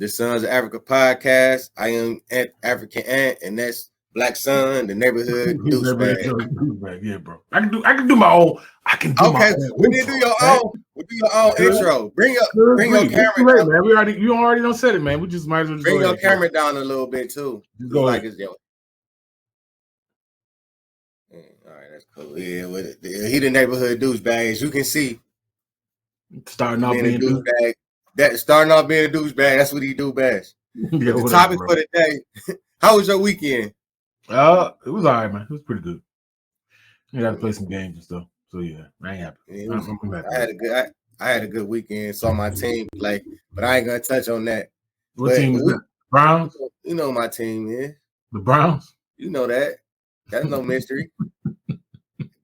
the Sons of Africa podcast. I am African Ant, and that's Black Son, the neighborhood douchebag. Yeah, bro. I can do my own. Okay, we need to do your own. We do your own intro. Bring your camera down. Man. You already don't said it, man. We just might as well bring your camera down a little bit too. Go like ahead. All right, that's cool. Yeah, he the neighborhood douchebag, as you can see. Starting off being a douchebag. Starting off being a douchebag. That's what he do best. Yeah, the topic for the day. How was your weekend? It was all right, man. It was pretty good. You got to play some games and stuff. So yeah, I ain't happy. Yeah, I had a good weekend. Saw my team play, but I ain't gonna touch on that. What team was that? Browns? You know my team is. The Browns? You know that. That's no mystery.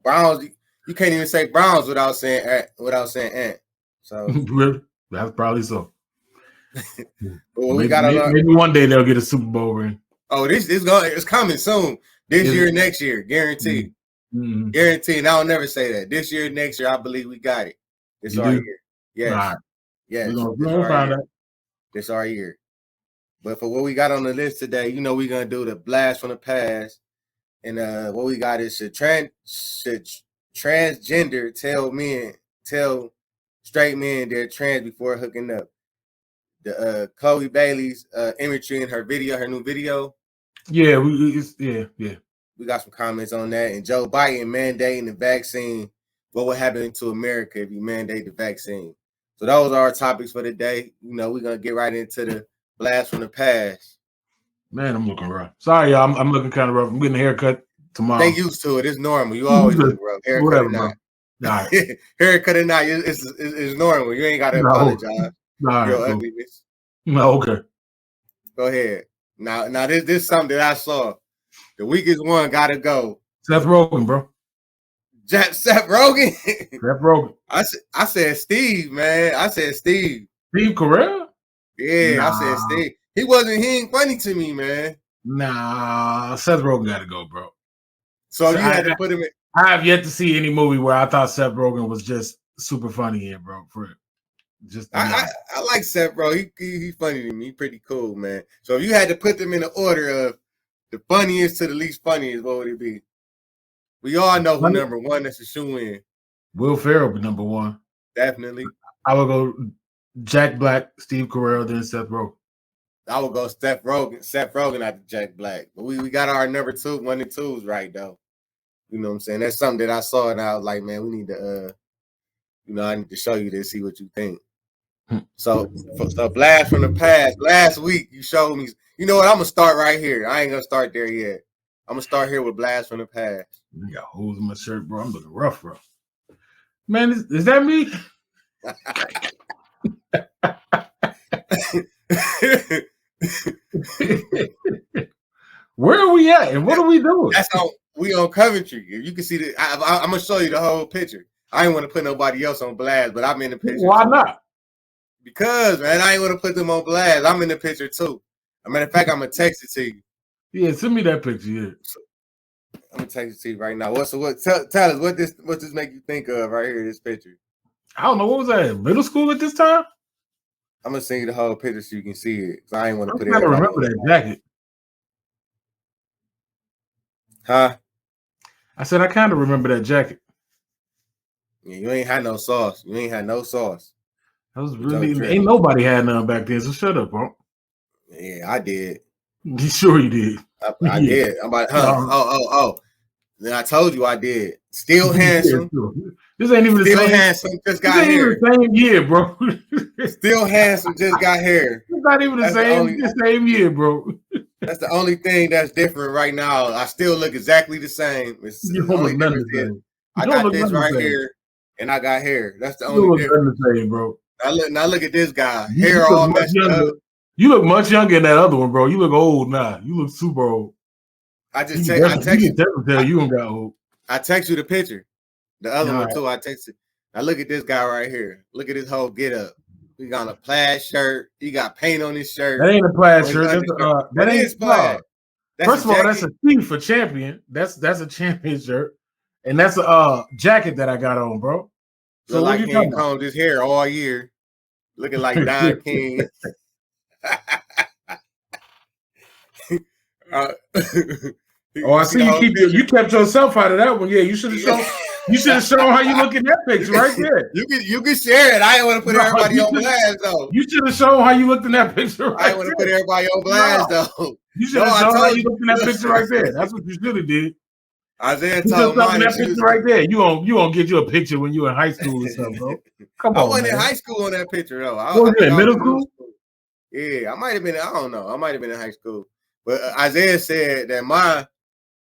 Browns, you can't even say Browns without saying Ant. So really? That's probably so. Maybe one day they'll get a Super Bowl ring. Oh, it's coming soon. This year, next year, guaranteed. Mm-hmm. Guaranteed. I'll never say that. This year, next year, I believe we got it. It's our year. Yes. Right. Yes. We're gonna find out. It's our year. But for what we got on the list today, we're gonna do the blast from the past. And what we got is should transgender tell straight men they're trans before hooking up. The Chloe Bailey's imagery in her new video. Yeah, we got some comments on that. And Joe Biden mandating the vaccine. What would happen to America if you mandate the vaccine? So those are our topics for the day. We're gonna get right into the blast from the past. Man, I'm looking rough. Sorry, y'all. I'm looking kind of rough. I'm getting a haircut tomorrow. They used to it. It's normal. You always look rough. Haircut whatever, or not. Right. Haircut or not, it's normal. You ain't got to apologize. Right, your ugliness. No, okay. Go ahead. Now this is something that I saw. The weakest one got to go. Seth Rogen, bro. Seth Rogen? Seth Rogen. I said Steve, man. I said Steve. Steve Carell? Yeah, I said Steve. He ain't funny to me, man. Nah, Seth Rogen got to go, bro. So you had to put him in. I have yet to see any movie where I thought Seth Rogen was just super funny in, bro. I like Seth, bro. He funny to me. He pretty cool, man. So if you had to put them in the order of the funniest to the least funniest, what would it be? We all know who number one. That's a shoe in. Will Ferrell be number one. Definitely. I would go Jack Black, Steve Carell, then Seth Rogen. I would go Seth Rogen after Jack Black. But we got our number 1 and 2s right, though. You know what I'm saying? That's something that I saw, and I was like, man, we need to, I need to show you this, see what you think. So blast from the past. Last week, you showed me. You know what? I'm going to start right here. I ain't going to start there yet. I'm going to start here with blast from the past. You got holes in my shirt, bro. I'm looking rough, bro. Man, is that me? Where are we at and what are we doing? We on Coventry. If you can see I'm gonna show you the whole picture. I didn't want to put nobody else on blast, but I'm in the picture. Why not? Because, man, I ain't want to put them on blast. I'm in the picture too. As a matter of fact, I'm gonna text it to you. Yeah, send me that picture. Yeah. I'm gonna text it to you right now. Tell us what this make you think of right here? This picture. I don't know. What was that? Middle school at this time? I'm gonna send you the whole picture so you can see it. So I ain't want to put it. I don't remember that jacket. Huh? I said I kind of remember that jacket. Yeah, you ain't had no sauce. That was really ain't nobody had none back then. So shut up, bro. Yeah, I did. You sure you did? I did. I'm about Oh. Then I told you I did. Still handsome. This ain't even the Still same. Handsome. Just got hair. The same year, bro. Still handsome. Just got hair. It's not even the same year, bro. That's the only thing that's different right now. I still look exactly the same. You don't look none the same. I got this right here, and I got hair. That's the only difference. The same, bro. Now look at this guy. Hair all messed up. You look much younger than that other one, bro. You look old now. You look super old. I text you. You don't got old. I text you the picture. The other one too. I texted. Now look at this guy right here. Look at his whole get up. He got a plaid shirt. He got paint on his shirt. That ain't a plaid shirt. That ain't plaid. First of all, that's a T for champion. That's a champion shirt, and that's a jacket that I got on, bro. So like he combed his hair all year, looking like Don King. Oh, I see you kept yourself out of that one. Yeah, you should have shown. You should have shown how you look in that picture right there. You can share it. I didn't want to put everybody on blast though. You should have shown how you looked in that picture. Right I didn't want to put everybody on blast though. You should have shown how you looked in that picture right there. That's what you should have did. Isaiah told mine that picture right there. You gonna get you a picture when you were in high school or something, bro. Come on, I wasn't man. in high school on that picture though. What was you in middle school? Yeah, I might have been. I don't know. I might have been in high school. But Isaiah said that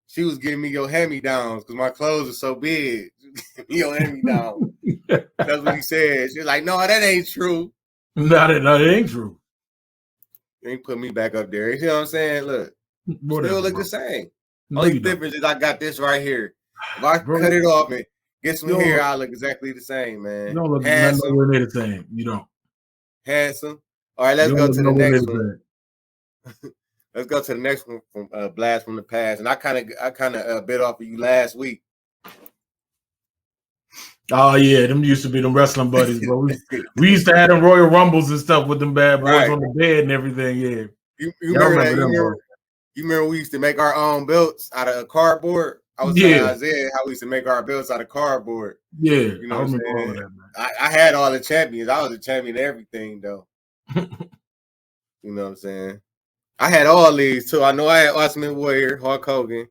she was giving me your hand-me-downs because my clothes are so big. Your hand-me-downs. That's what he said. She's like, no, that ain't true. No, that ain't true. You ain't put me back up there. You see what I'm saying? Look, still look the same. No, only difference is I got this right here. If I cut it off and get some hair, I look exactly the same, man. You don't look nowhere near the same. You don't. Handsome. All right, let's go to the next one. Let's go to the next one from Blast from the Past. And I kind of bit off of you last week. Oh yeah, them used to be them wrestling buddies, bro. We used to have them Royal Rumbles and stuff with them bad boys on the bed and everything. Yeah, you remember that? You remember we used to make our own belts out of cardboard? I was telling Isaiah how we used to make our belts out of cardboard. Yeah, you know I remember all of that, man. I had all the champions. I was a champion of everything, though. You know what I'm saying? I had all these too. I know I had Ultimate Warrior, Hulk Hogan.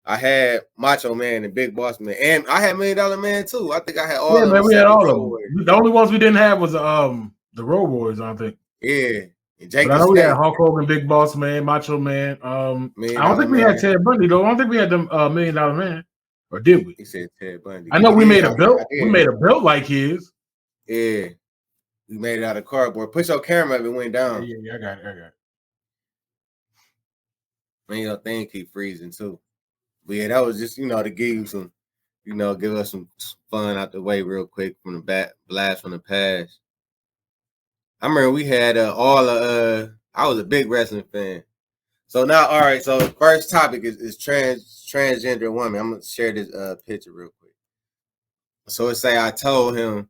I had Macho Man and Big Boss Man, and I had $1 Million Man too. I think I had all of them. Man, we had all of them. The only ones we didn't have was the Road Warriors, I think. Yeah. But I know we had Hulk Hogan, Big Boss Man, Macho Man. I don't think we had Ted Bundy though. I don't think we had them $1 Million Man, or did we? He said Ted Bundy. I know we made a belt. We made a belt like his. Yeah, we made it out of cardboard. Put your camera up, it went down. Yeah, I got it. Man, your thing keep freezing too. But yeah, that was just to give you some, give us some fun out the way real quick from the Blast from the Past. I remember we had I was a big wrestling fan. So now, all right, so the first topic is transgender woman. I'm gonna share this picture real quick. So it say I told him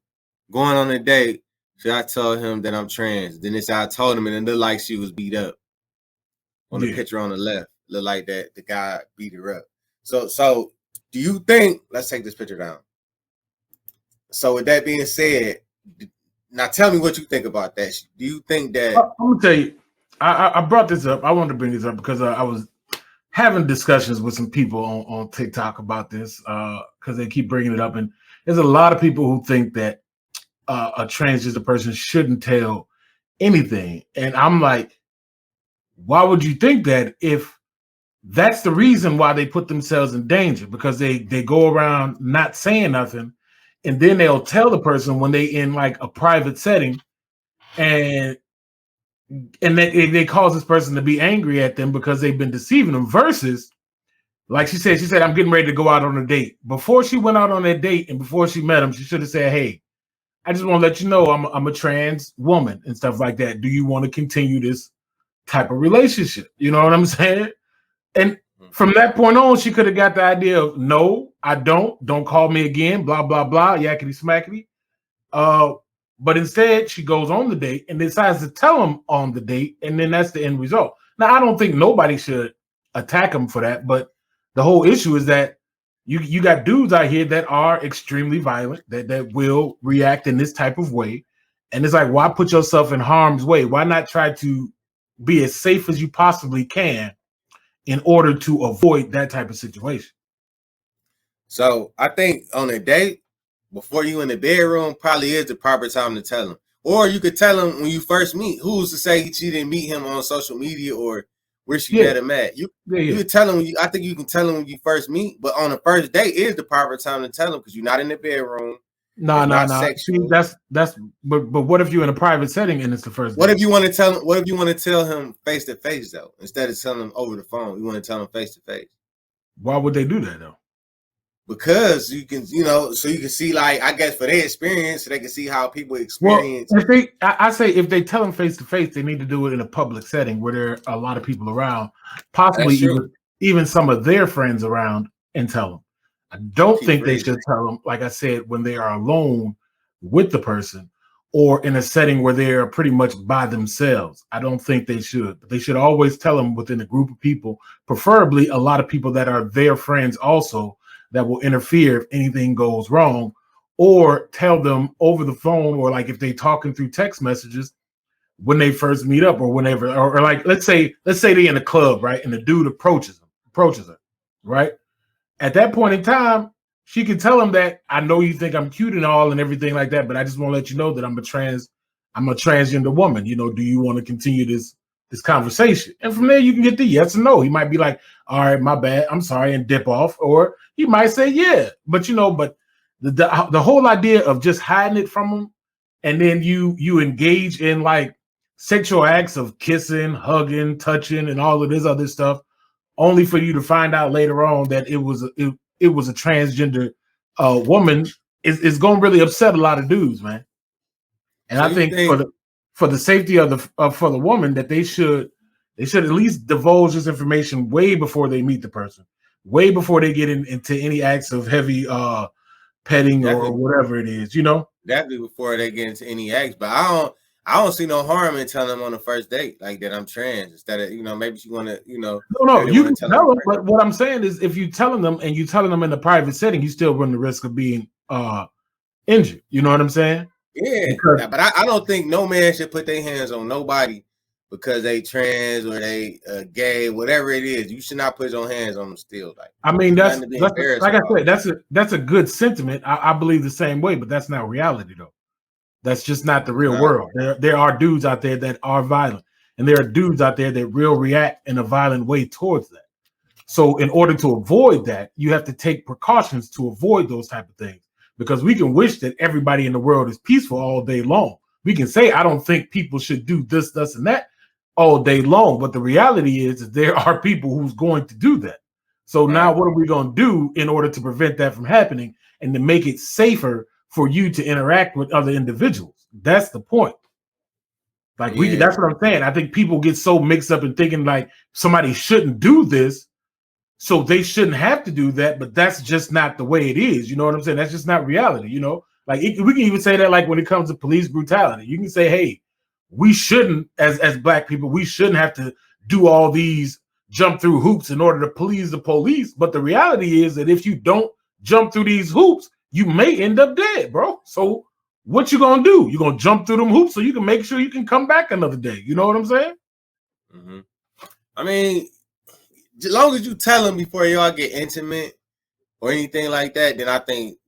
going on a date, should I tell him that I'm trans? Then it say I told him and it looked like she was beat up. On the picture on the left, looked like that the guy beat her up. So do you think, let's take this picture down. So with that being said, now tell me what you think about that. Do you think that I'm gonna tell you, I brought this up. I wanted to bring this up because I was having discussions with some people on TikTok about this because they keep bringing it up, and there's a lot of people who think that a transgender person shouldn't tell anything, and I'm like, why would you think that if that's the reason why they put themselves in danger? Because they go around not saying nothing, and then they'll tell the person when they in like a private setting, and they cause this person to be angry at them because they've been deceiving them. Versus, like she said, I'm getting ready to go out on a date. Before she went out on that date and before she met him, she should have said, hey, I just want to let you know I'm a trans woman and stuff like that. Do you want to continue this type of relationship? You know what I'm saying? And from that point on, she could have got the idea of, no, I don't call me again, blah, blah, blah, yakety smackety. But instead, she goes on the date and decides to tell him on the date, and then that's the end result. Now, I don't think nobody should attack him for that, but the whole issue is that you got dudes out here that are extremely violent, that will react in this type of way. And it's like, why put yourself in harm's way? Why not try to be as safe as you possibly can in order to avoid that type of situation? So I think on a date, before you in the bedroom, probably is the proper time to tell him. Or you could tell him when you first meet. Who's to say she didn't meet him on social media or where she met him at? You could tell him. I think you can tell him when you first meet. But on the first date is the proper time to tell him because you're not in the bedroom. No. That's. But what if you're in a private setting and it's the first? What if you want to tell him? What if you want to tell him face to face though, instead of telling him over the phone? You want to tell him face to face. Why would they do that though? Because you can, so you can see, like, I guess for their experience, so they can see how people experience. Well, I say if they tell them face to face, they need to do it in a public setting where there are a lot of people around, possibly even some of their friends around, and tell them. I don't think they should tell them, like I said, when they are alone with the person, or in a setting where they're pretty much by themselves. I don't think they should. But they should always tell them within a group of people, preferably a lot of people that are their friends also, that will interfere if anything goes wrong, or tell them over the phone, or like if they talking through text messages when they first meet up, or whenever, or like let's say they in a club, right? And the dude approaches her, right? At that point in time, she can tell him that I know you think I'm cute and all and everything like that, but I just want to let you know that I'm a transgender woman. You know, do you want to continue this conversation? And from there, you can get the yes or no. He might be like, all right, my bad, I'm sorry, and dip off, or he might say yeah. But the whole idea of just hiding it from him, and then you engage in like sexual acts of kissing, hugging, touching, and all of this other stuff, only for you to find out later on that it was a transgender woman, is going to really upset a lot of dudes, man. And so I think for the safety of for the woman, that they should at least divulge this information way before they meet the person, way before they get into any acts of heavy petting or whatever it is, you know. Definitely before they get into any acts, but I don't see no harm in telling them on the first date like that I'm trans, instead of, maybe you want to, No, you can tell them, but what I'm saying is, if you telling them and you telling them in a private setting, you still run the risk of being injured. You know what I'm saying? Yeah, but I don't think no man should put their hands on nobody because they trans or they gay, whatever it is. You should not put your hands on them still. Like, I mean, that's like I said, that's a good sentiment. I believe the same way, but that's not reality though. That's just not the real world. There are dudes out there that are violent, and there are dudes out there that will react in a violent way towards that. So in order to avoid that, you have to take precautions to avoid those type of things, because we can wish that everybody in the world is peaceful all day long. We can say, I don't think people should do this, this, and that all day long. But the reality is that there are people who's going to do that. So now what are we going to do in order to prevent that from happening and to make it safer for you to interact with other individuals? That's the point. Like that's what I'm saying. I think people get so mixed up in thinking like somebody shouldn't do this, so they shouldn't have to do that, but that's just not the way it is. You know what I'm saying? That's just not reality, you know? Like we can even say that like when it comes to police brutality. You can say, hey, we shouldn't, as Black people, we shouldn't have to do all these jump through hoops in order to please the police. But the reality is that if you don't jump through these hoops, you may end up dead, bro. So what you gonna do? You gonna jump through them hoops so you can make sure you can come back another day. You know what I'm saying? Mm-hmm. I mean, as long as you tell them before y'all get intimate or anything like that, then I think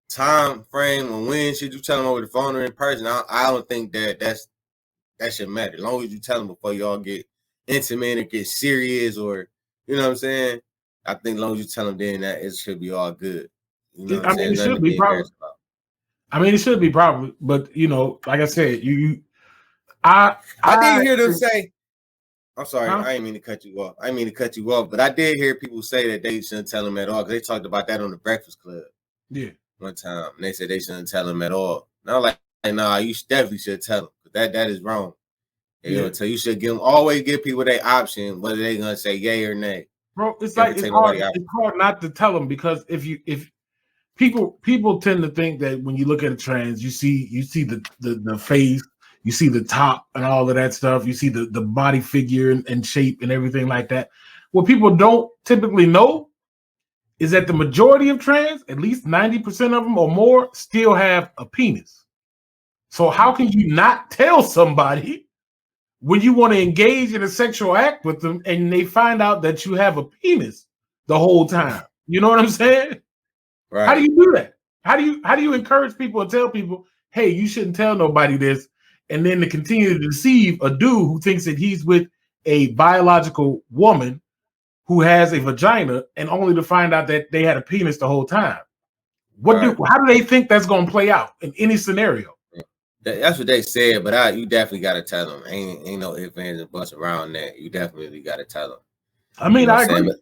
time frame and when should you tell them over the phone or in person? I don't think that should matter. As long as you tell them before y'all get intimate and get serious, or you know what I'm saying. I think as long as you tell them, then that it should be all good. You know what I'm saying? It should be probably. I mean, it should be probably, but like I said, I did hear them say. I'm sorry, I didn't mean to cut you off. But I did hear people say that they shouldn't tell them at all, because they talked about that on the Breakfast Club. Yeah. One time, and they said they shouldn't tell them at all. And I'm like, nah, you definitely should tell them. That is wrong. So you should always give people their option, whether they're gonna say yay or nay. Bro, it's hard not to tell them, because if people tend to think that when you look at a trans, you see the face, you see the top and all of that stuff, you see the body figure and shape and everything like that. What people don't typically know is that the majority of trans, at least 90% of them or more, still have a penis. So how can you not tell somebody when you want to engage in a sexual act with them and they find out that you have a penis the whole time? You know what I'm saying? Right. How do you do that? How do you encourage people and tell people, hey, you shouldn't tell nobody this, and then to continue to deceive a dude who thinks that he's with a biological woman who has a vagina, and only to find out that they had a penis the whole time? How do they think that's going to play out in any scenario? That's what they said, but you definitely got to tell them. Ain't no ifs, ands, and buts around that. You definitely got to tell them. I mean, I agree.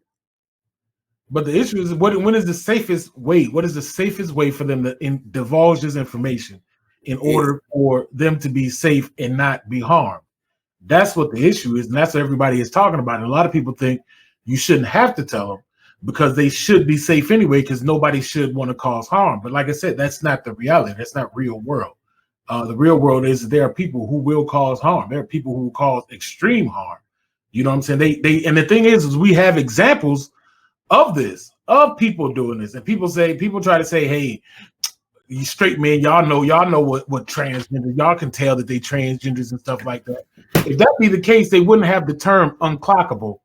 But the issue is, when is the safest way? What is the safest way for them to divulge this information in order for them to be safe and not be harmed? That's what the issue is, and that's what everybody is talking about. And a lot of people think you shouldn't have to tell them because they should be safe anyway, because nobody should want to cause harm. But like I said, that's not the reality. That's not real world. The real world is there are people who will cause harm. There are people who will cause extreme harm. You know what I'm saying? They and the thing is we have examples of this, of people doing this, and people try to say, hey, you straight men, y'all know what transgender, y'all can tell that they transgenders and stuff like that. If that be the case, they wouldn't have the term unclockable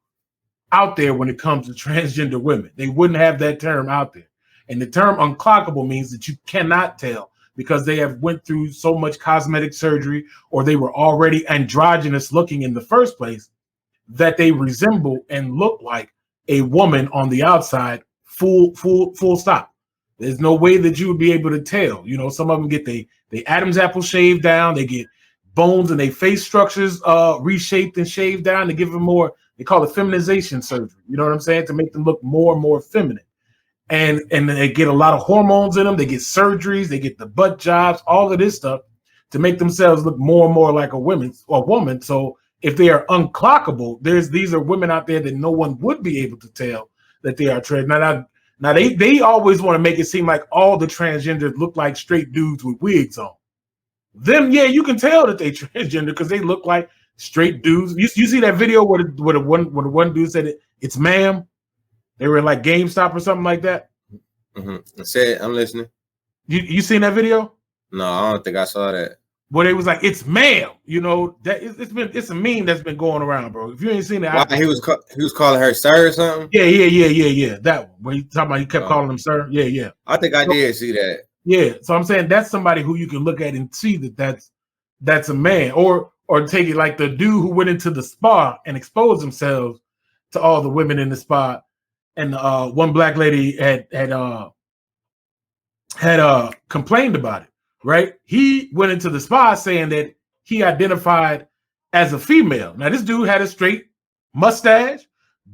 out there when it comes to transgender women. They wouldn't have that term out there. And the term unclockable means that you cannot tell because they have went through so much cosmetic surgery or they were already androgynous looking in the first place that they resemble and look like a woman on the outside, full stop. There's no way that you would be able to tell. You know, some of them get they Adam's apple shaved down, they get bones and their face structures reshaped and shaved down to give them more. They call it feminization surgery. You know what I'm saying? To make them look more and more feminine. And they get a lot of hormones in them. They get surgeries. They get the butt jobs, all of this stuff to make themselves look more and more like a woman. So if they are unclockable, these are women out there that no one would be able to tell that they are trans. Now they always want to make it seem like all the transgenders look like straight dudes with wigs on. Them, yeah, you can tell that they transgender because they look like straight dudes. You see that video where the one dude said it's ma'am. They were in like GameStop or something like that. Mm-hmm. Say it. I'm listening. You seen that video? No, I don't think I saw that. Where they was like, it's ma'am. You know that it's a meme that's been going around, bro. If you ain't seen that, he was calling her sir or something. Yeah. That one where he talking about he kept calling him sir. Yeah. I think I did see that. Yeah. So I'm saying that's somebody who you can look at and see that's a man, or take it like the dude who went into the spa and exposed themselves to all the women in the spa. And one black lady had complained about it, right? He went into the spa saying that he identified as a female. Now, this dude had a straight mustache,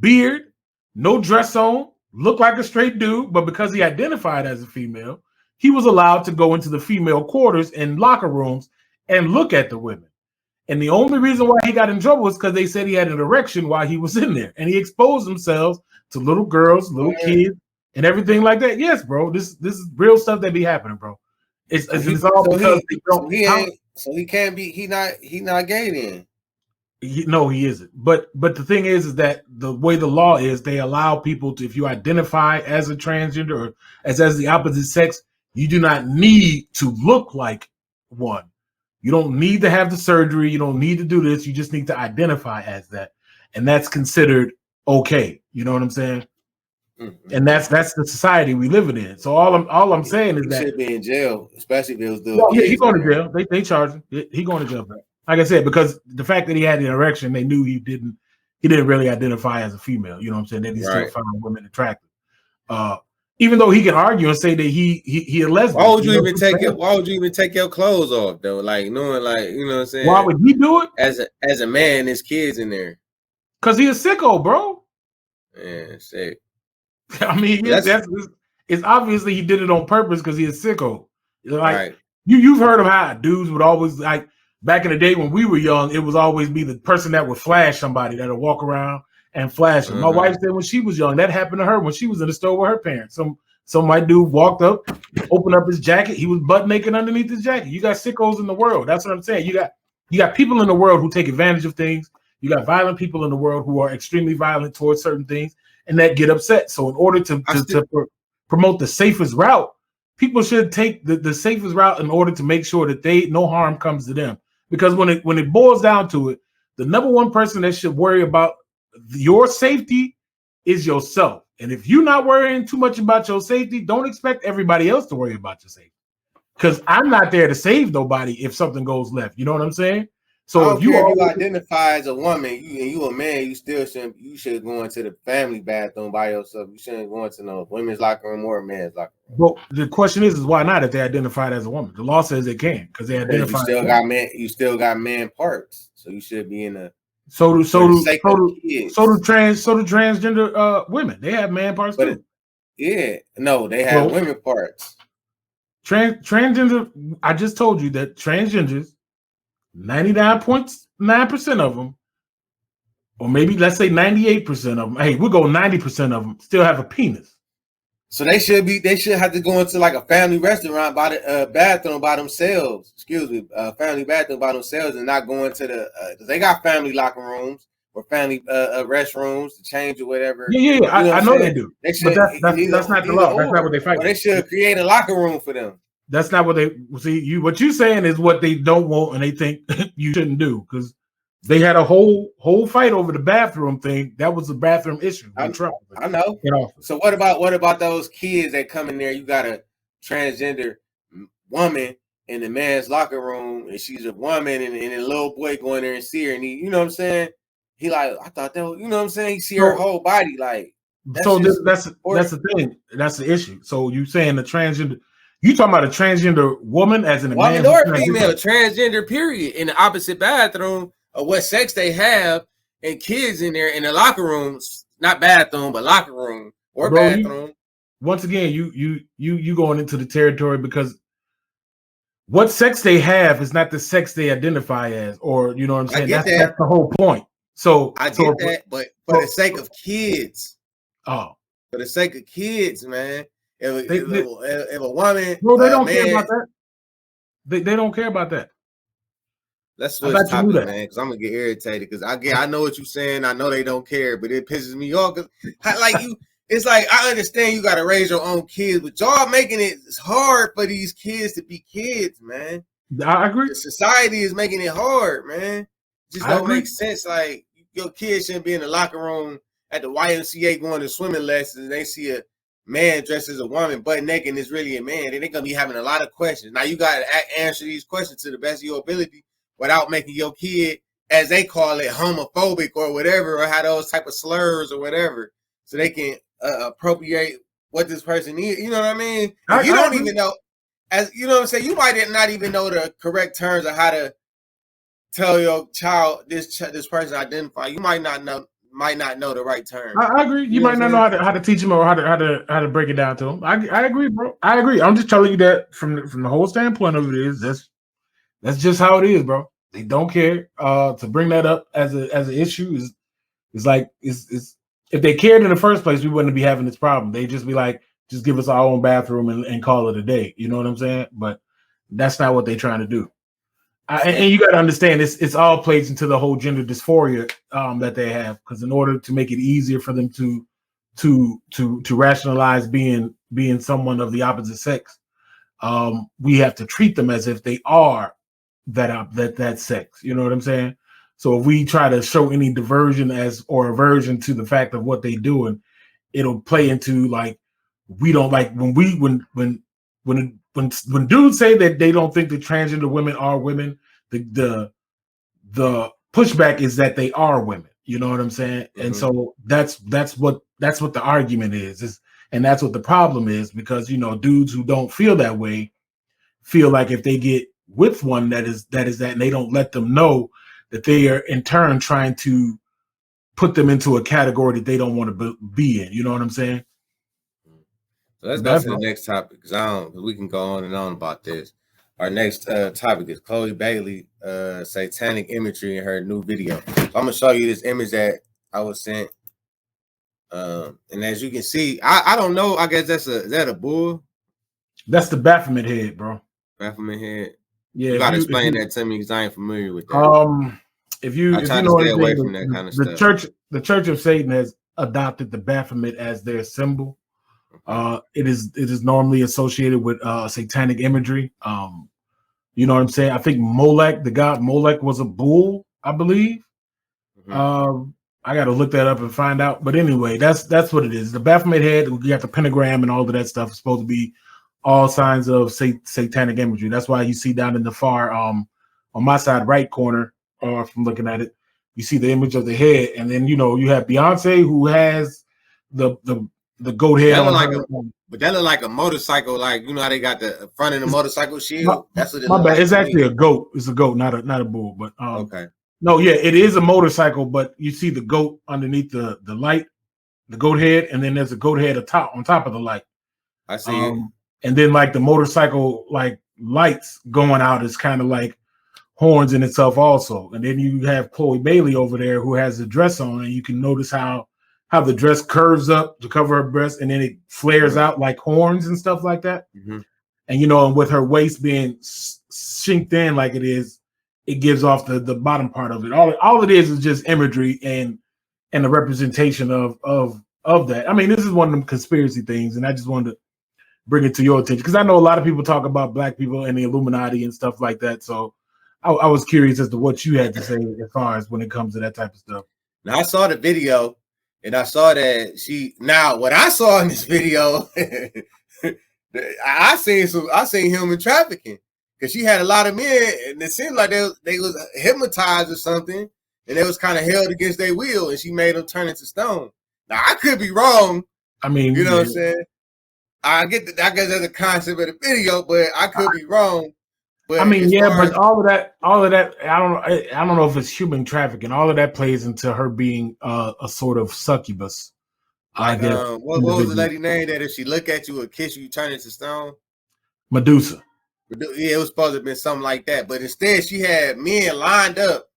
beard, no dress on, looked like a straight dude, but because he identified as a female, he was allowed to go into the female quarters and locker rooms and look at the women. And the only reason why he got in trouble was because they said he had an erection while he was in there, and he exposed himself to little girls, little kids, and everything like that. Yes, bro. This is real stuff that be happening, bro. It's all because he can't be. He not gay then. No, he isn't. But the thing is that the way the law is, they allow people to, if you identify as a transgender or as the opposite sex, you do not need to look like one. You don't need to have the surgery. You don't need to do this. You just need to identify as that, and that's considered okay. You know what I'm saying? Mm-hmm. And that's the society we live in. So all I'm saying is that he should be in jail, especially if it was doing. Well, yeah, he's going to jail. They charge him. He going to jail for that. Like I said, because the fact that he had an erection, they knew he didn't really identify as a female. You know what I'm saying? That he still found women attractive. Even though he can argue and say that he a lesbian. Why would you even take your clothes off though? Like knowing, like, you know what I'm saying? Why would he do it? As a man, his kids in there. Cause he a sicko, bro. Yeah, sick. I mean, it's obviously he did it on purpose because he's a sicko. Like you've heard of how dudes would always, like back in the day when we were young, it was always be the person that would flash somebody that'll walk around and flash them. Mm-hmm. My wife said when she was young, that happened to her when she was in the store with her parents. Some white dude walked up, opened up his jacket. He was butt naked underneath his jacket. You got sickos in the world. That's what I'm saying. You got people in the world who take advantage of things. You got violent people in the world who are extremely violent towards certain things and that get upset. So in order to promote the safest route, people should take the safest route in order to make sure that no harm comes to them. Because when it boils down to it, the number one person that should worry about your safety is yourself. And if you're not worrying too much about your safety, don't expect everybody else to worry about your safety. Because I'm not there to save nobody if something goes left. You know what I'm saying? So if you identify as a woman, you a man, you should go into the family bathroom by yourself. You shouldn't go into no women's locker room or a man's locker room. Well, the question is why not if they identified as a woman? The law says they can because they identify. You still got man parts, so you should be in a. So do transgender women. They have man parts too. Yeah, no, they have women parts. Transgender. I just told you that transgenders, 99.9% of them, or maybe let's say 98% of them. Hey, we'll go 90% of them still have a penis. So they should have to go into like a family restaurant by the bathroom by themselves. Excuse me, family bathroom by themselves, and not going to the. They got family locker rooms or family restrooms to change or whatever. Yeah. You know I know they do, They but should that's not the law. That's not what they fight. Or they should create a locker room for them. That's not what they see. What you saying is what they don't want, and they think you shouldn't do because they had a whole fight over the bathroom thing. That was a bathroom issue. I know. So what about those kids that come in there? You got a transgender woman in the man's locker room, and she's a woman, and a little boy go in there and see her, and you know what I'm saying? He like, I thought that was, you know what I'm saying? He see her whole body, like. That's the thing. That's the issue. So you saying the transgender? You talking about a transgender woman as in a woman or female, transgender, period, in the opposite bathroom of what sex they have, and kids in there in the locker rooms, not bathroom, but locker room or bathroom. Once again, you going into the territory because what sex they have is not the sex they identify as, or you know what I'm saying? That's the whole point. So I get that, but for the sake of kids. Oh. For the sake of kids, man. If a woman, no, they don't care about that. They don't care about that. Let's switch topics, man, because I'm gonna get irritated. Because I know what you're saying. I know they don't care, but it pisses me off. Cause it's like I understand you got to raise your own kids, but y'all making it hard for these kids to be kids, man. I agree. The society is making it hard, man. Just don't make sense. Like your kids shouldn't be in the locker room at the YMCA going to swimming lessons, and they see a man dressed as a woman butt naked and is really a man, then they're gonna be having a lot of questions. Now you gotta answer these questions to the best of your ability without making your kid, as they call it, homophobic or whatever, or have those type of slurs or whatever, so they can appropriate what this person is. You know what I mean? You don't even know, as you know what I'm saying. You might not even know the correct terms of how to tell your child this person identify. You might not know the right term. I agree. You might not know how to teach them or how to break it down to them. I agree, bro. I agree. I'm just telling you that from the whole standpoint of it is that's just how it is, bro. They don't care. To bring that up as an issue is like is if they cared in the first place, we wouldn't be having this problem. They just be like, just give us our own bathroom and call it a day. You know what I'm saying? But that's not what they're trying to do. And you got to understand, it's all plays into the whole gender dysphoria that they have. Because in order to make it easier for them to rationalize being someone of the opposite sex, we have to treat them as if they are that sex. You know what I'm saying? So if we try to show any diversion or aversion to the fact of what they're doing, it'll play into like we don't like when dudes say that they don't think that transgender women are women, the pushback is that they are women. You know what I'm saying? Mm-hmm. And so that's what the argument is, and that's what the problem is, because dudes who don't feel that way feel like if they get with one that is that, and they don't let them know that they are in turn trying to put them into a category that they don't want to be in. You know what I'm saying? So let's go to the next topic, because we can go on and on about this. Our next topic is Chole Bailey, satanic imagery in her new video. So I'm gonna show you this image that I was sent, and as you can see, I don't know. I guess is that a bull? That's the Baphomet head, bro. Baphomet head. Yeah, you gotta explain that to me because I ain't familiar with that. If you know stay away from that kind of stuff. The Church of Satan has adopted the Baphomet as their symbol. It is normally associated with satanic imagery. You know what I'm saying? I think Molech, the god Molech, was a bull, I believe. Mm-hmm. I got to look that up and find out. But anyway, that's what it is. The Baphomet head, you got the pentagram and all of that stuff is supposed to be all signs of satanic imagery. That's why you see down in the far on my side right corner, from looking at it, you see the image of the head, and then you have Beyonce, who has the goat head on her. But that look like a motorcycle, like how they got the front of the motorcycle shield. That's what it looks like. It's actually a goat. It's a goat, not a bull. But okay. No, yeah, it is a motorcycle, but you see the goat underneath the light, the goat head, and then there's a goat head on top of the light. I see it. And then like the motorcycle like lights going out is kind of like horns in itself also. And then you have Chole Bailey over there who has the dress on, and you can notice how how the dress curves up to cover her breast, and then it flares out like horns and stuff like that. Mm-hmm. And you know, and with her waist being shinked in like it is, it gives off the bottom part of it. All it is just imagery and the representation of that. I mean, this is one of them conspiracy things, and I just wanted to bring it to your attention because I know a lot of people talk about black people and the Illuminati and stuff like that. So I was curious as to what you had to say as far as when it comes to that type of stuff. Now I saw the video, and I saw that she. Now what I saw in this video, I seen human trafficking because she had a lot of men, and it seemed like they was hypnotized or something, and they was kind of held against their will, and she made them turn into stone. Now I could be wrong. I mean, you know what I'm saying? I guess that's the concept of the video, but I could be wrong. But I mean, yeah, but all of that, I don't know if it's human trafficking. All of that plays into her being a sort of succubus. Like, what was the lady name that if she look at you or kiss you, you turn into stone? Medusa. Yeah, it was supposed to have been something like that, but instead she had men lined up,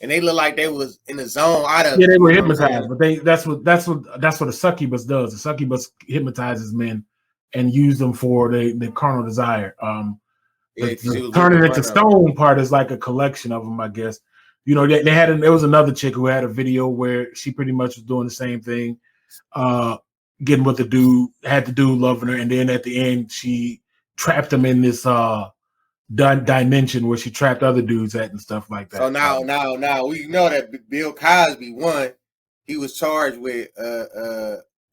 and they looked like they was in the zone out of. Yeah, they were hypnotized, but that's what a succubus does. A succubus hypnotizes men and use them for the carnal desire. The turning into stone part is like a collection of them, I guess. You know, there was another chick who had a video where she pretty much was doing the same thing, getting with the dude, had the dude loving her, and then at the end she trapped him in this dimension where she trapped other dudes at and stuff like that. So now we know that Bill Cosby, one, he was charged with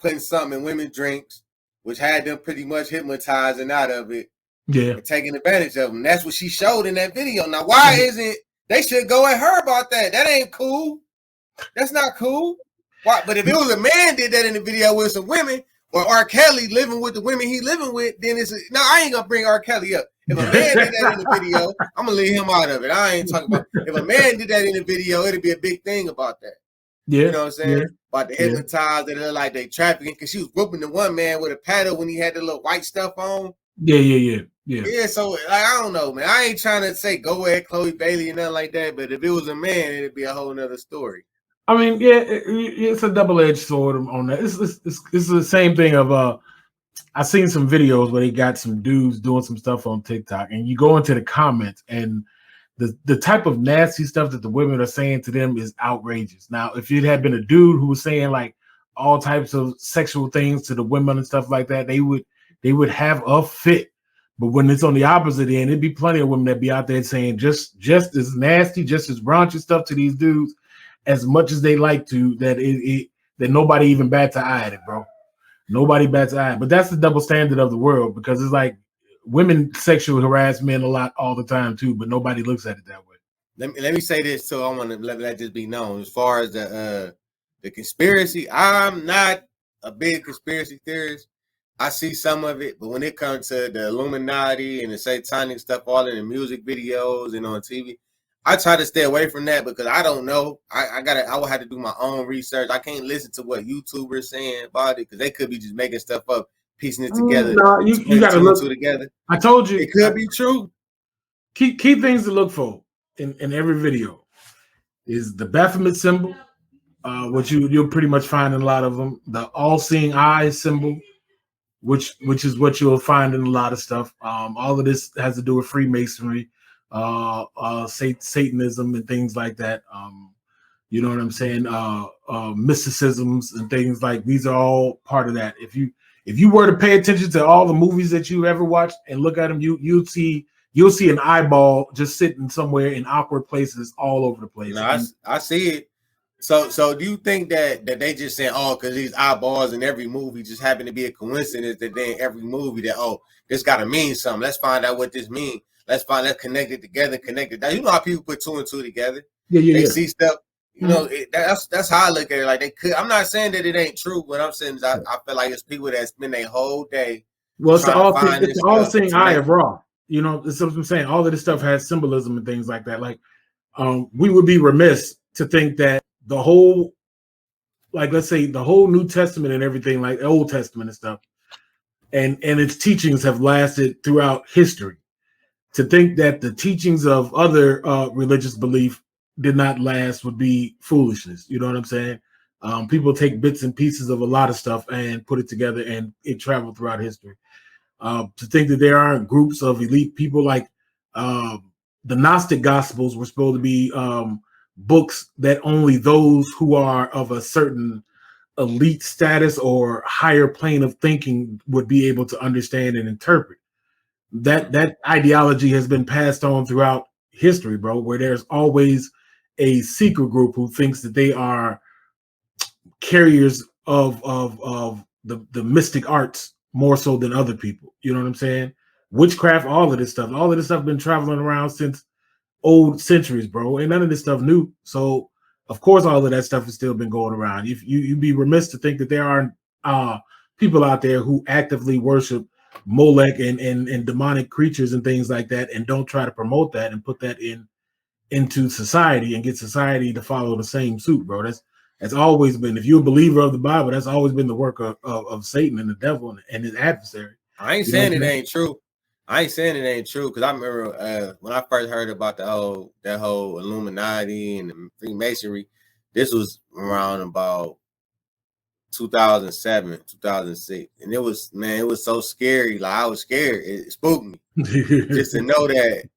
putting something in women's drinks, which had them pretty much hypnotizing out of it. Yeah, and taking advantage of them. That's what she showed in that video. Now, why isn't they should go at her about that? That ain't cool. That's not cool. Why? But if it was a man did that in the video with some women, or R.Kelly living with the women he living with, then no, I ain't gonna bring R.Kelly up. If a man did that in the video, I'm gonna leave him out of it. I ain't talking about. If a man did that in the video, it'd be a big thing about that. Yeah, you know what I'm saying? Yeah. About the hypnotized that look like they trafficking because she was whooping the one man with a paddle when he had the little white stuff on. Yeah. So like, I don't know, man. I ain't trying to say go at Chloe Bailey and nothing like that, but if it was a man, it'd be a whole nother story. I mean, yeah, it's a double-edged sword on that. It's the same thing of I've seen some videos where they got some dudes doing some stuff on TikTok, and you go into the comments, and the type of nasty stuff that the women are saying to them is outrageous. Now, if it had been a dude who was saying like all types of sexual things to the women and stuff like that, they would have a fit. But when it's on the opposite end, it'd be plenty of women that be out there saying just as nasty, just as raunchy stuff to these dudes as much as they like to, that nobody even bats an eye at it, bro. Nobody bats an eye. But that's the double standard of the world, because it's like women sexually harass men a lot all the time too, but nobody looks at it that way. Let me say this, so I want to let this be known. As far as the conspiracy, I'm not a big conspiracy theorist. I see some of it, but when it comes to the Illuminati and the satanic stuff, all in the music videos and on TV, I try to stay away from that because I don't know. I will have to do my own research. I can't listen to what YouTubers saying about it because they could be just making stuff up, piecing it together. No, you got to look together. I told you it could be true. Key things to look for in every video is the Baphomet symbol, which you'll pretty much find in a lot of them. The all-seeing eye symbol, which is what you'll find in a lot of stuff. All of this has to do with Freemasonry, Satanism, and things like that. You know what I'm saying? Mysticisms and things like these are all part of that. If you were to pay attention to all the movies that you ever watched and look at them, you'll see an eyeball just sitting somewhere in awkward places all over the place. No, I see it. So do you think that they just saying, oh, because these eyeballs in every movie just happen to be a coincidence that they in every movie that, oh, this got to mean something. Let's find out what this means. Let's connect it together, Now, you know how people put two and two together. They see stuff. You know, that's how I look at it. Like they could. I'm not saying that it ain't true. What I'm saying is I feel like it's people that spend their whole day. Well, it's the all-seeing eye of Ra. You know, that's what I'm saying. All of this stuff has symbolism and things like that. Like, we would be remiss to think that the whole, like, let's say the whole New Testament and everything, like the Old Testament and stuff, and its teachings have lasted throughout history. To think that the teachings of other religious belief did not last would be foolishness. You know what I'm saying? People take bits and pieces of a lot of stuff and put it together, and it traveled throughout history. To think that there aren't groups of elite people like the Gnostic Gospels were supposed to be books that only those who are of a certain elite status or higher plane of thinking would be able to understand and interpret. That ideology has been passed on throughout history, bro, where there's always a secret group who thinks that they are carriers of the mystic arts more so than other people. You know what I'm saying? Witchcraft, all of this stuff been traveling around since old centuries, bro. Ain't none of this stuff new. So of course all of that stuff has still been going around. You'd be remiss to think that there aren't people out there who actively worship Molech and demonic creatures and things like that, and don't try to promote that and put that into society and get society to follow the same suit, bro. That's always been, if you're a believer of the Bible, that's always been the work of Satan and the devil and his adversary. I ain't saying it ain't true. I ain't saying it ain't true, because I remember when I first heard about that whole Illuminati and the Freemasonry. This was around about 2007, 2006, and it was so scary. Like, I was scared. It spooked me just to know that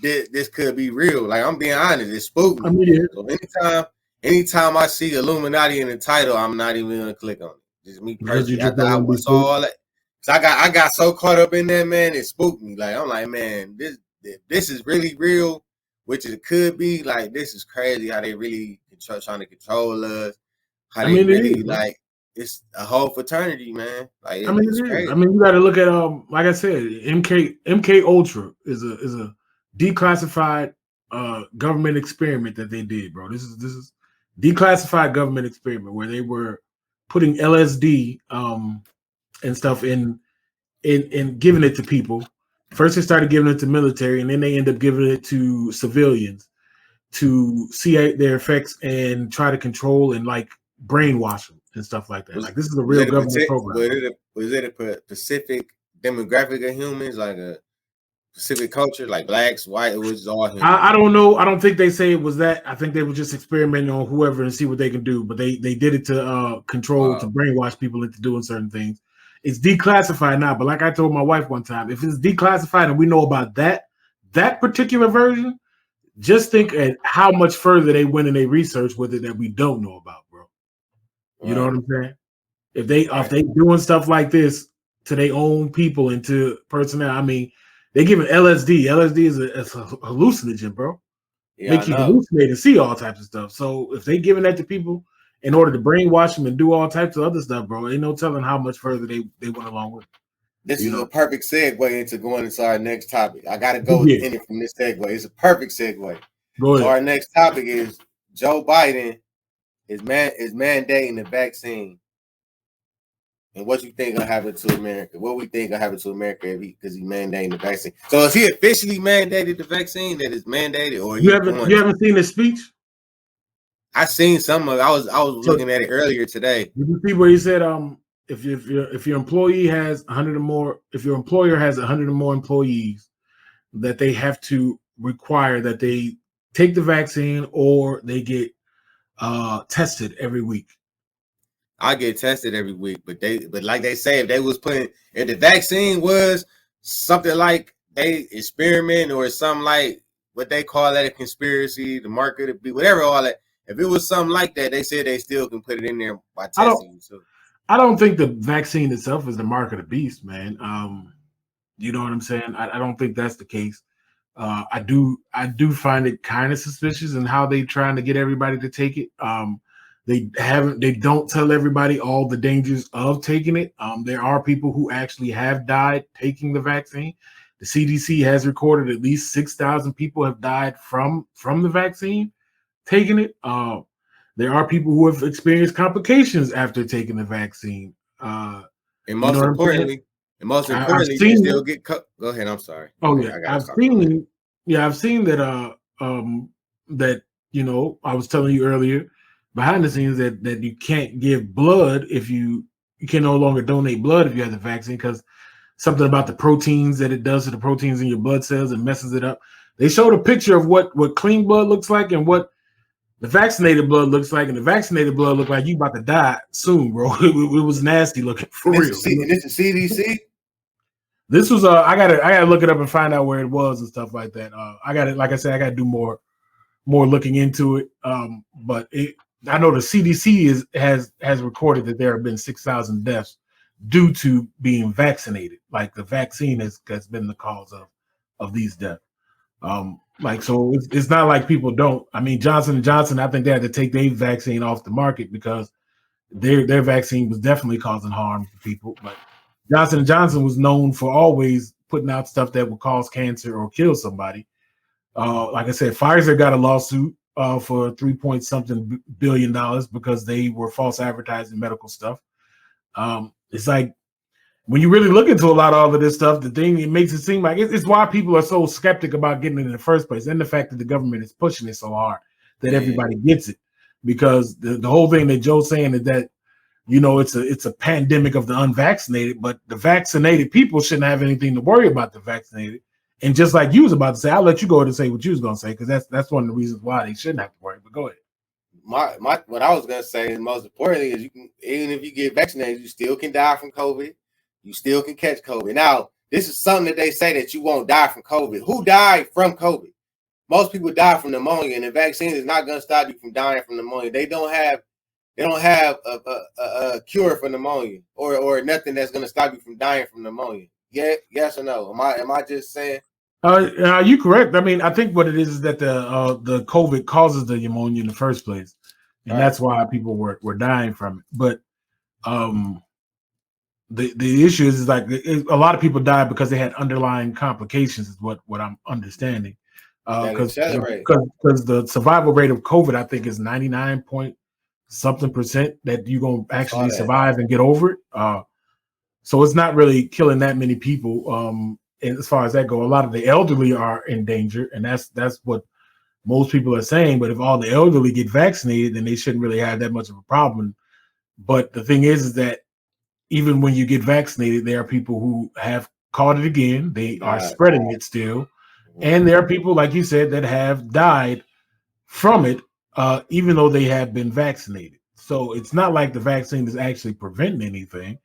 this could be real. Like, I'm being honest, it spooked me. I mean, So anytime I see Illuminati in the title, I'm not even gonna click on it. Just me personally. After I saw all that, so I got so caught up in that, man, it spooked me. Like, I'm like, man, this is really real, which it could be. Like, this is crazy how they really trying to control us. How they really, like, it's a whole fraternity, man. Like, it's crazy. I mean, you got to look at like I said, MK Ultra is a declassified government experiment that they did, bro. This is declassified government experiment where they were putting LSD and stuff in giving it to people. First they started giving it to military, and then they end up giving it to civilians to see their effects and try to control and like brainwash them and stuff like that. Like, this is a real government program. Was it a specific demographic of humans, like a specific culture, like blacks, white? It was all humans. I don't know. I don't think they say it was that. I think they were just experimenting on whoever and see what they can do. But they did it to control, to brainwash people into doing certain things. It's declassified now. But like I told my wife one time, if it's declassified and we know about that particular version, just think at how much further they went in their research with it that we don't know about, bro. You know what I'm saying? If they doing stuff like this to their own people and to personnel, I mean, they giving LSD. LSD is a hallucinogen, bro. Yeah, make you hallucinate and see all types of stuff. So if they giving that to people in order to brainwash them and do all types of other stuff, bro, ain't no telling how much further they went along with it. This is a perfect segue into going into our next topic. I got to go in it from this segue. It's a perfect segue. So our next topic is Joe Biden is mandating the vaccine. And what you think gonna happen to America? What we think gonna happen to America because he mandating the vaccine? So is he officially mandated the vaccine that is mandated, or you haven't seen his speech? I seen some of it. I was looking at it earlier today. Did you see where he said if your employee has 100 or more, if your employer has 100 or more employees, that they have to require that they take the vaccine or they get tested every week. I get tested every week, but like they say, if the vaccine was something like they experiment or something like what they call that a conspiracy, the market to be whatever, all that. If it was something like that, they said they still can put it in there by testing you too. I don't think the vaccine itself is the mark of the beast, man. You know what I'm saying? I don't think that's the case. I do find it kind of suspicious in how they trying to get everybody to take it. They don't tell everybody all the dangers of taking it. There are people who actually have died taking the vaccine. The CDC has recorded at least 6,000 people have died from the vaccine taking it. There are people who have experienced complications after taking the vaccine. And most importantly, they still get cut. Go ahead. I'm sorry. Oh yeah, I've seen that. That I was telling you earlier behind the scenes that you can't give blood if you can no longer donate blood if you have the vaccine because something about the proteins that it does to the proteins in your blood cells and messes it up. They showed a picture of what clean blood looks like and what The vaccinated blood looks like, and the vaccinated blood looked like you about to die soon, bro. It was nasty looking for And real. this is CDC. This was I gotta look it up and find out where it was and stuff like that. I got to, like I said, I gotta do more looking into it. But I know the CDC has recorded that there have been 6,000 deaths due to being vaccinated. Like the vaccine has been the cause of these deaths. Like, so it's not like people don't. I mean, Johnson & Johnson, I think they had to take their vaccine off the market because their vaccine was definitely causing harm to people. But Johnson & Johnson was known for always putting out stuff that would cause cancer or kill somebody. Like I said, Pfizer got a lawsuit for 3 point something billion because they were false advertising medical stuff. It's like, when you really look into a lot of this stuff, the thing, it makes it seem like it's why people are so skeptic about getting it in the first place, and the fact that the government is pushing it so hard that everybody gets it. Because the whole thing that Joe's saying is that, it's a pandemic of the unvaccinated, but the vaccinated people shouldn't have anything to worry about the vaccinated. And just like you was about to say, I'll let you go ahead and say what you was going to say, because that's one of the reasons why they shouldn't have to worry. But go ahead. What I was gonna say is, most importantly, is even if you get vaccinated, you still can die from COVID. You still can catch COVID. Now, this is something that they say that you won't die from COVID. Who died from COVID? Most people die from pneumonia, and the vaccine is not going to stop you from dying from pneumonia. They don't have a cure for pneumonia or nothing that's going to stop you from dying from pneumonia. Yeah, yes or no? Am I just saying? You correct. I mean, I think what it is that the COVID causes the pneumonia in the first place, and that's why people were dying from it. But the issue is like a lot of people died because they had underlying complications, is what I'm understanding. Because the survival rate of COVID, I think, is 99 point something percent that you're gonna actually survive and get over it. So it's not really killing that many people. And as far as that go, a lot of the elderly are in danger, and that's what most people are saying. But if all the elderly get vaccinated, then they shouldn't really have that much of a problem. But the thing is that even when you get vaccinated, there are people who have caught it again. They are spreading it still. And there are people, like you said, that have died from it, even though they have been vaccinated. So it's not like the vaccine is actually preventing anything.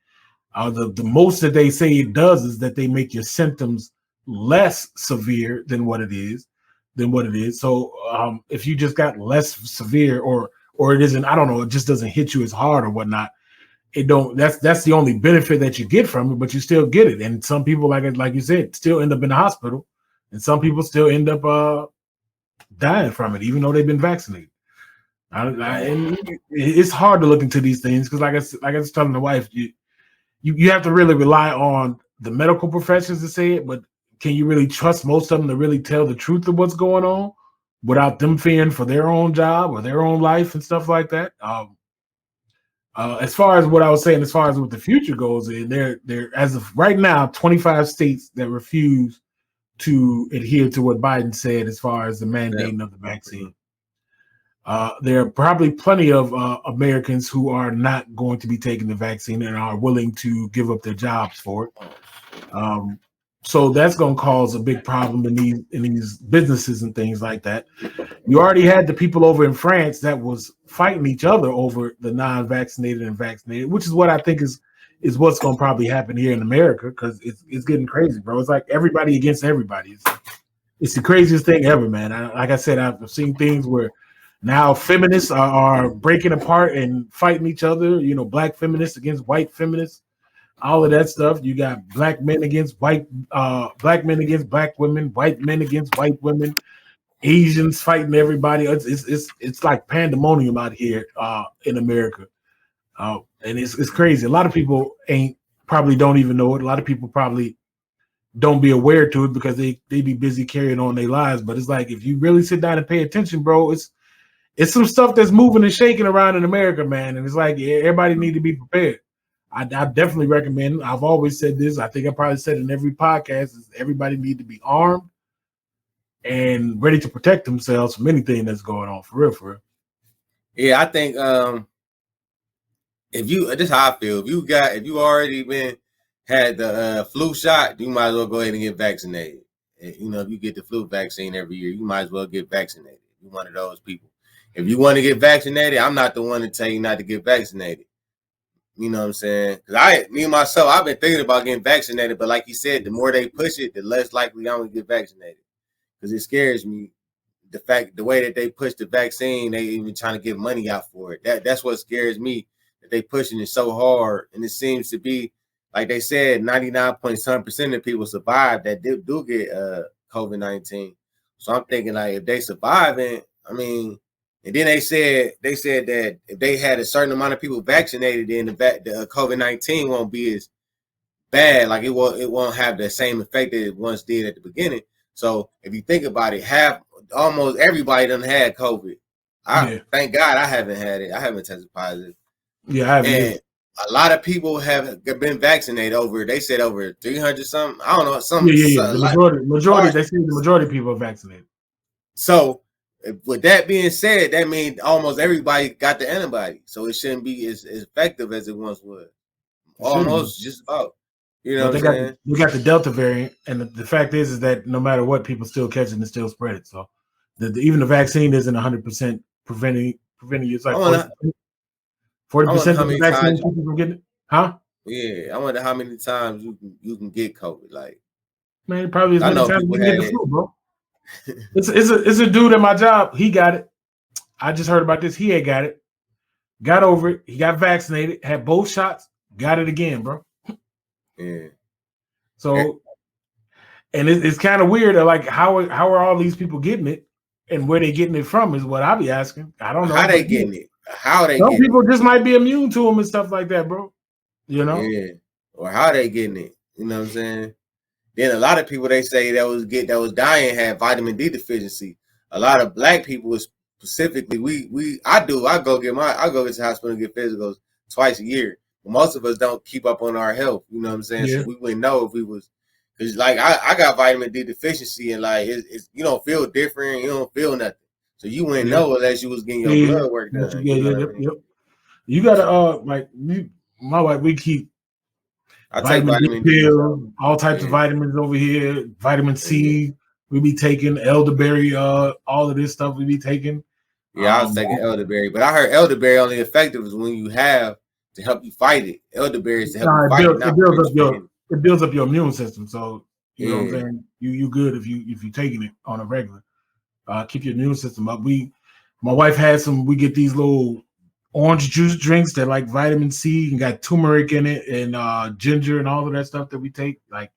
The most that they say it does is that they make your symptoms less severe than what it is. So if you just got less severe, or it isn't, I don't know, it just doesn't hit you as hard or whatnot. That's the only benefit that you get from it, but you still get it. And some people, like you said, still end up in the hospital, and some people still end up dying from it, even though they've been vaccinated. And it's hard to look into these things because, like I was telling the wife, you have to really rely on the medical professions to say it, but can you really trust most of them to really tell the truth of what's going on without them fearing for their own job or their own life and stuff like that? As far as what I was saying, as far as what the future goes, there as of right now, 25 states that refuse to adhere to what Biden said as far as the mandating of the vaccine. There are probably plenty of Americans who are not going to be taking the vaccine and are willing to give up their jobs for it. So that's going to cause a big problem in these businesses and things like that. You already had the people over in France that was fighting each other over the non-vaccinated and vaccinated, which is what I think is what's going to probably happen here in America, because it's getting crazy, bro. It's like everybody against everybody. It's the craziest thing ever, man. Like I said, I've seen things where now feminists are breaking apart and fighting each other. Black feminists against white feminists. All of that stuff. You got black men against black women, white men against white women, Asians fighting everybody. It's like pandemonium out here in America, and it's crazy. A lot of people probably don't even know it. A lot of people probably don't be aware to it because they be busy carrying on their lives. But it's like, if you really sit down and pay attention, bro, it's some stuff that's moving and shaking around in America, man. And it's like, everybody need to be prepared. I definitely recommend. I've always said this. I think I probably said in every podcast, is everybody need to be armed and ready to protect themselves from anything that's going on. For real. Yeah, I think this is how I feel. If you already had the flu shot, you might as well go ahead and get vaccinated. If you get the flu vaccine every year, you might as well get vaccinated. You're one of those people. If you want to get vaccinated, I'm not the one to tell you not to get vaccinated. You know what I'm saying? Because me myself, I've been thinking about getting vaccinated, but like you said, the more they push it, the less likely I'm gonna get vaccinated. Because it scares me. The way that they push the vaccine, they even trying to get money out for it. That's what scares me. That they pushing it so hard, and it seems to be like they said, 99.7% of people survive that do get COVID-19. So I'm thinking like if they surviving, I mean, and then they said that if they had a certain amount of people vaccinated, then the COVID-19 won't be as bad. Like it won't have the same effect that it once did at the beginning. So if you think about it, almost everybody done had COVID. Thank God I haven't had it. I haven't tested positive. Yeah, I haven't. And a lot of people have been vaccinated they said over 300 something. I don't know. The majority. They say the majority of people are vaccinated. So with that being said, that means almost everybody got the antibody. So it shouldn't be as effective as it once was. Almost just about. You know what I'm saying? They got the Delta variant, and the fact is that no matter what, people still catch it and still spread it. So even the vaccine isn't 100% preventing you. It's like 40% of the vaccine people from getting it. Huh? Yeah, I wonder how many times you can get COVID. Like, man, probably as many times you can get the flu, bro. It's a dude at my job. He got it. I just heard about this. He had got it. Got over it. He got vaccinated. Had both shots. Got it again, bro. Yeah. So, and it's kind of weird. Like, how are all these people getting it, and where they getting it from is what I be asking. I don't know how they getting it. How they? Some people just might be immune to them and stuff like that, bro. You know? Yeah. Or how they getting it? You know what I'm saying? Then a lot of people they say that was dying had vitamin D deficiency. A lot of black people specifically, I go get to the hospital and get physicals twice a year. But most of us don't keep up on our health. You know what I'm saying? Yeah. So we wouldn't know if we was, because like I got vitamin D deficiency and like it's you don't feel different, you don't feel nothing. So you wouldn't know unless you was getting your blood work done. You gotta my wife, we keep I take vitamin D pills, all types of vitamins over here, vitamin C. We be taking elderberry, all of this stuff we be taking. Yeah, I was taking elderberry, but I heard elderberry only effective is when you have to help you fight it. Elderberry is to help you fight it. It builds up your immune system. So you know what I'm saying? You good if you taking it on a regular. Keep your immune system up. My wife had we get these little orange juice drinks that like vitamin C and got turmeric in it and ginger and all of that stuff that we take. Like,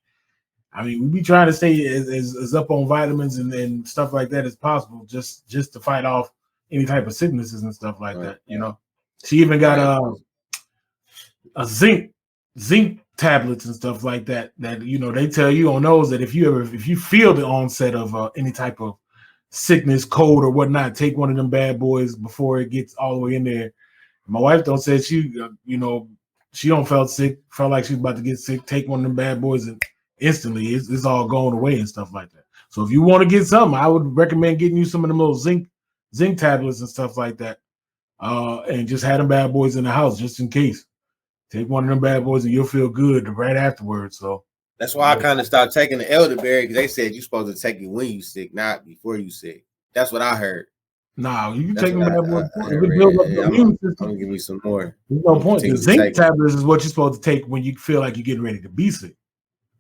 I mean, we be trying to stay as up on vitamins and stuff like that as possible, just to fight off any type of sicknesses and stuff like that. You know, she even got a zinc tablets and stuff like that. That you know they tell you on those that if you feel the onset of any type of sickness, cold or whatnot, take one of them bad boys before it gets all the way in there. My wife don't say she don't felt like she was about to get sick. Take one of them bad boys and instantly it's all going away and stuff like that. So if you want to get something, I would recommend getting you some of them little zinc tablets and stuff like that, and just have them bad boys in the house just in case. Take one of them bad boys and you'll feel good right afterwards. So that's why I kind of stopped taking the elderberry because they said you're supposed to take it when you sick, not before you sick. That's what I heard. No, you can take them bad boys. If it builds up your immune system, I'm gonna give me some more. There's no point. The zinc tablets is what you're supposed to take when you feel like you're getting ready to be sick.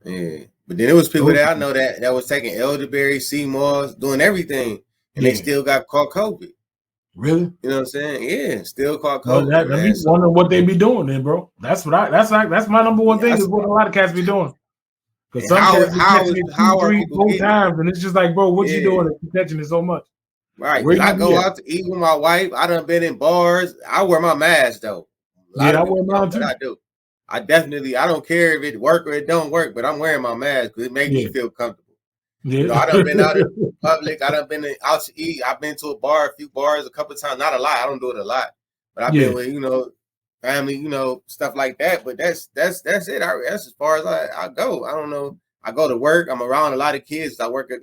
Yeah, but then it was people that I know that was taking elderberry, sea moss, doing everything, and they still got caught COVID. Really? You know what I'm saying? Yeah, still caught COVID. Well, that means wondering what they be doing then, bro. That's my number one thing is what a lot of cats be doing. Because some cats be catching it 2, 3, 4 times, and it's just like, bro, what you doing if you're catching it so much? Right. I go out to eat with my wife. I done been in bars. I wear my mask though. I wear mine too. I do. I don't care if it work or it don't work, but I'm wearing my mask because it makes me feel comfortable. Yeah. You know, I done been out in public. I done been out to eat. I've been to a few bars a couple of times. Not a lot. I don't do it a lot. But I've been with, family, stuff like that. But that's it. That's as far as I go. I don't know. I go to work. I'm around a lot of kids. I work at,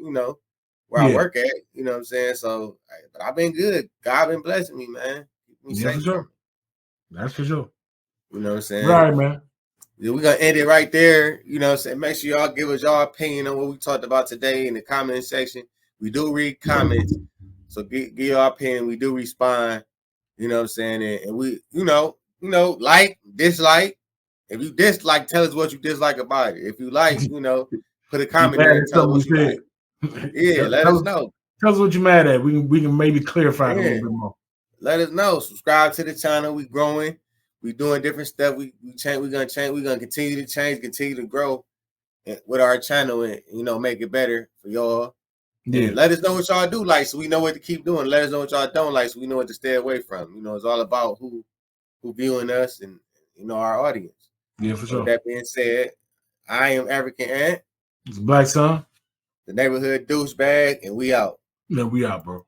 where I work at, you know what I'm saying? So, but I've been good. God been blessing me, man. For sure. That's for sure. You know what I'm saying? Right, man. Yeah, we're going to end it right there. You know what I'm saying? Make sure y'all give us y'all opinion on what we talked about today in the comment section. We do read comments. So give your opinion. We do respond. You know what I'm saying? And we, like, dislike. If you dislike, tell us what you dislike about it. If you like, put a You comment mad there and at tell us something we what you said? like. Yeah, let us know. Tell us what you're mad at. We can maybe clarify it a little Yeah. bit more. Let us know. Subscribe to the channel. We growing. We doing different stuff. We change. We're gonna change. We're gonna continue to change, continue to grow with our channel, and make it better for y'all. Yeah. And let us know what y'all do like, so we know what to keep doing. Let us know what y'all don't like, so we know what to stay away from. It's all about who viewing us and our audience. Yeah, for sure. With that being said, I am African Ant. It's Black Son. The neighborhood douchebag, and we out. Yeah, we out, bro.